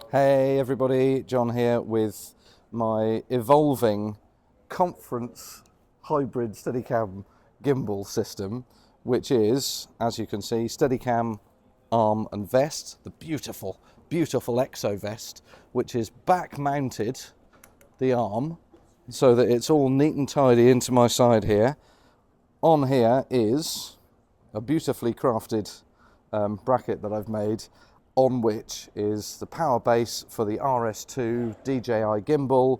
Hey everybody, John here with my evolving conference hybrid Steadicam gimbal system, which is, as you can see, Steadicam Arm and vest, the beautiful, beautiful Exovest, which is back mounted, the arm, so that it's all neat and tidy into my side here. On here is a beautifully crafted bracket that I've made, on which is the power base for the RS2 DJI gimbal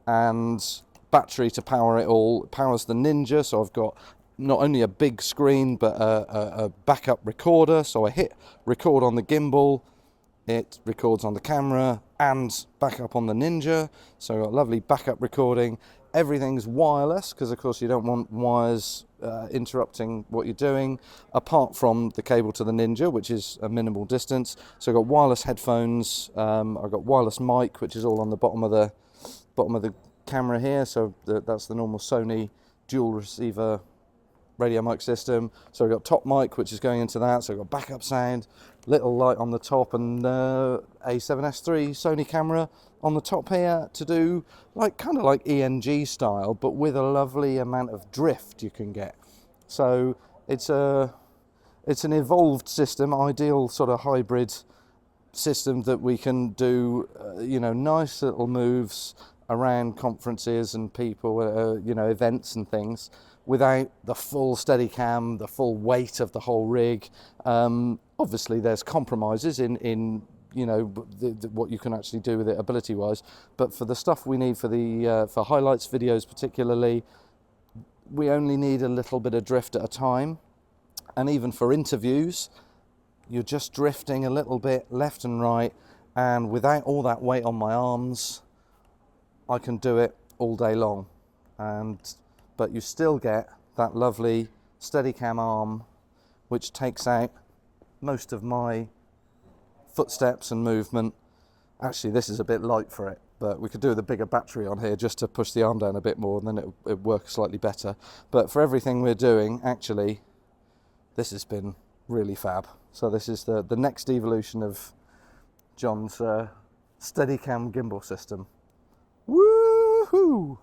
and battery to power it all. It powers the Ninja, so I've got not only a big screen but a backup recorder, so I hit record on the gimbal, it records on the camera and backup on the Ninja, so I've got lovely backup recording. Everything's wireless because of course you don't want wires interrupting what you're doing, apart from the cable to the Ninja, which is a minimal distance. So I've got wireless headphones, I've got wireless mic, which is all on the bottom of the camera here, so that's the normal Sony dual receiver radio mic system. So I've got top mic, which is going into that, so I've got backup sound, little light on the top, and A7Siii Sony camera on the top here to do kind of like ENG style, but with a lovely amount of drift you can get. So it's an evolved system, ideal sort of hybrid system that we can do nice little moves around conferences and people, events and things, without the full Steadicam, the full weight of the whole rig. Obviously there's compromises in what you can actually do with it ability wise, but for the stuff we need for highlights videos particularly, we only need a little bit of drift at a time. And even for interviews, you're just drifting a little bit left and right, and without all that weight on my arms, I can do it all day long. But you still get that lovely Steadicam arm, which takes out most of my footsteps and movement. Actually, this is a bit light for it, but we could do with a bigger battery on here just to push the arm down a bit more, and then it'll work slightly better. But for everything we're doing, actually, this has been really fab. So this is the next evolution of John's Steadicam gimbal system. Woohoo!